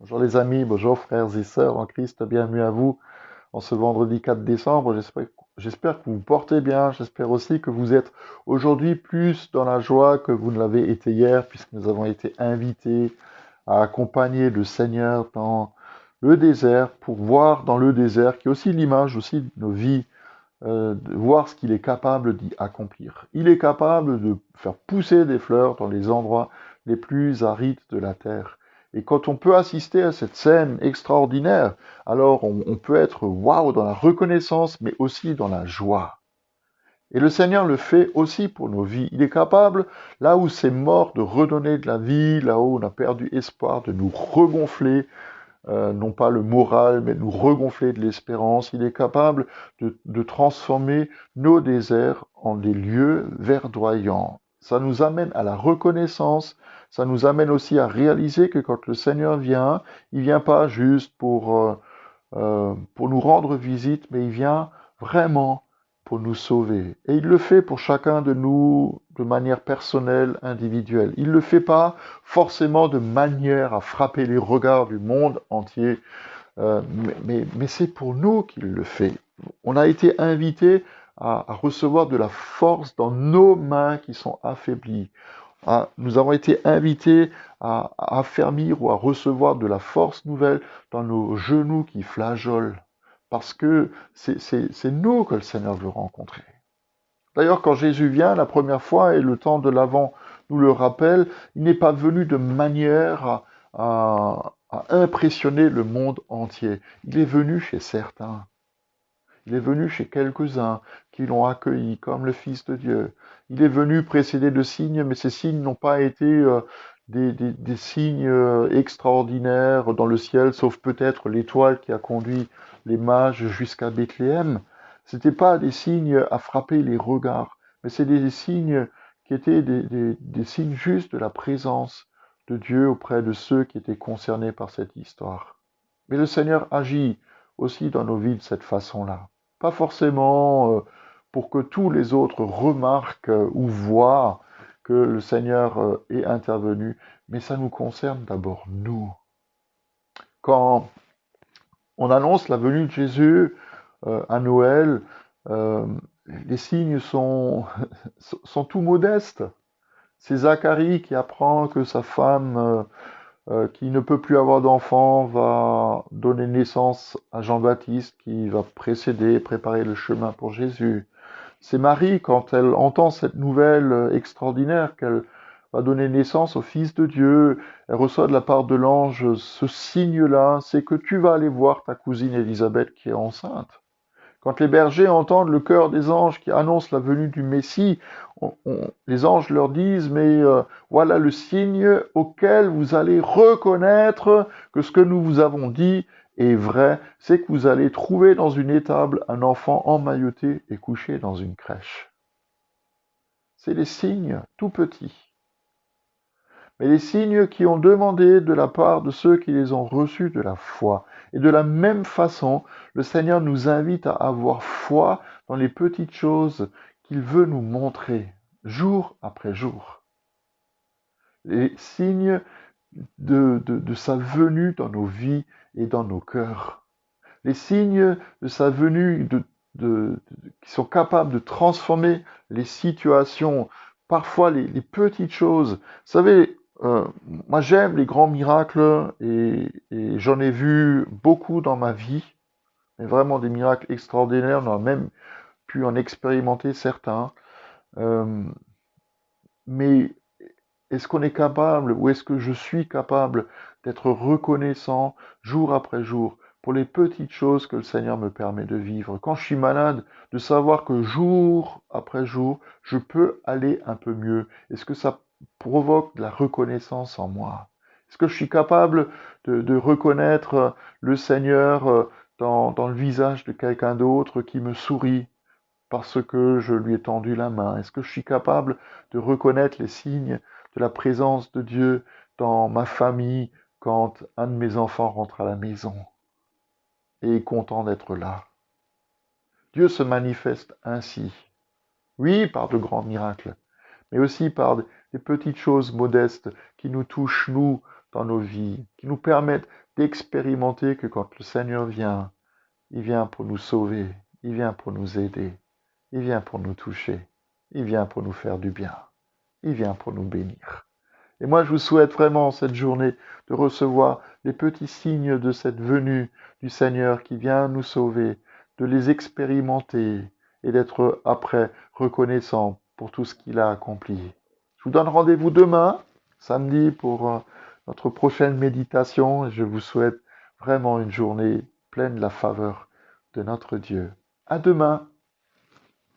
Bonjour les amis, bonjour frères et sœurs en Christ, bienvenue à vous en ce vendredi 4 décembre. J'espère que vous vous portez bien, j'espère aussi que vous êtes aujourd'hui plus dans la joie que vous ne l'avez été hier, puisque nous avons été invités à accompagner le Seigneur dans le désert, pour voir dans le désert, qui est aussi l'image aussi de nos vies, de voir ce qu'il est capable d'y accomplir. Il est capable de faire pousser des fleurs dans les endroits les plus arides de la terre. Et quand on peut assister à cette scène extraordinaire, alors on peut être waouh dans la reconnaissance, mais aussi dans la joie. Et le Seigneur le fait aussi pour nos vies. Il est capable, là où c'est mort, de redonner de la vie, là où on a perdu espoir, de nous regonfler, non pas le moral, mais nous regonfler de l'espérance. Il est capable de transformer nos déserts en des lieux verdoyants. Ça nous amène à la reconnaissance, ça nous amène aussi à réaliser que quand le Seigneur vient, il vient pas juste pour nous rendre visite, mais il vient vraiment pour nous sauver. Et il le fait pour chacun de nous de manière personnelle, individuelle. Il ne le fait pas forcément de manière à frapper les regards du monde entier, mais c'est pour nous qu'il le fait. On a été invités à recevoir de la force dans nos mains qui sont affaiblies. Nous avons été invités à affermir ou à recevoir de la force nouvelle dans nos genoux qui flageolent, parce que c'est nous que le Seigneur veut rencontrer. D'ailleurs, quand Jésus vient la première fois, et le temps de l'Avent nous le rappelle, il n'est pas venu de manière à impressionner le monde entier. Il est venu chez certains. Il est venu chez quelques-uns qui l'ont accueilli comme le Fils de Dieu. Il est venu précédé de signes, mais ces signes n'ont pas été des signes extraordinaires dans le ciel, sauf peut-être l'étoile qui a conduit les mages jusqu'à Bethléem. Ce n'étaient pas des signes à frapper les regards, mais c'est des signes qui étaient des signes justes de la présence de Dieu auprès de ceux qui étaient concernés par cette histoire. Mais le Seigneur agit aussi dans nos vies de cette façon-là. Pas forcément pour que tous les autres remarquent ou voient que le Seigneur est intervenu, mais ça nous concerne d'abord nous. Quand on annonce la venue de Jésus à Noël, euh, les signes sont tout modestes. C'est Zacharie qui apprend que sa femme, qui ne peut plus avoir d'enfant, va donner naissance à Jean-Baptiste, qui va précéder et préparer le chemin pour Jésus. C'est Marie, quand elle entend cette nouvelle extraordinaire qu'elle va donner naissance au Fils de Dieu, elle reçoit de la part de l'ange ce signe-là, c'est que tu vas aller voir ta cousine Élisabeth qui est enceinte. Quand les bergers entendent le chœur des anges qui annonce la venue du Messie, les anges leur disent, mais voilà le signe auquel vous allez reconnaître que ce que nous vous avons dit est vrai, c'est que vous allez trouver dans une étable un enfant emmailloté et couché dans une crèche. C'est les signes tout petits, mais les signes qui ont demandé de la part de ceux qui les ont reçus de la foi. Et de la même façon, le Seigneur nous invite à avoir foi dans les petites choses qu'il veut nous montrer, jour après jour. Les signes de sa venue dans nos vies et dans nos cœurs. Les signes de sa venue qui sont capables de transformer les situations, parfois les petites choses. Vous savez, moi j'aime les grands miracles et j'en ai vu beaucoup dans ma vie, mais vraiment des miracles extraordinaires, on a même pu en expérimenter certains. Euh, mais est-ce qu'on est capable, ou est-ce que je suis capable d'être reconnaissant jour après jour pour les petites choses que le Seigneur me permet de vivre? Quand je suis malade, de savoir que jour après jour, je peux aller un peu mieux. Est-ce que ça provoque de la reconnaissance en moi? Est-ce que je suis capable de reconnaître le Seigneur dans le visage de quelqu'un d'autre qui me sourit parce que je lui ai tendu la main? Est-ce que je suis capable de reconnaître les signes de la présence de Dieu dans ma famille quand un de mes enfants rentre à la maison et est content d'être là? Dieu se manifeste ainsi. Oui, par de grands miracles, mais aussi par des petites choses modestes qui nous touchent, nous, dans nos vies, qui nous permettent d'expérimenter que quand le Seigneur vient, il vient pour nous sauver, il vient pour nous aider, il vient pour nous toucher, il vient pour nous faire du bien, il vient pour nous bénir. Et moi, je vous souhaite vraiment cette journée de recevoir les petits signes de cette venue du Seigneur qui vient nous sauver, de les expérimenter et d'être après reconnaissant pour tout ce qu'il a accompli. Je vous donne rendez-vous demain, samedi, pour notre prochaine méditation et je vous souhaite vraiment une journée pleine de la faveur de notre Dieu. À demain!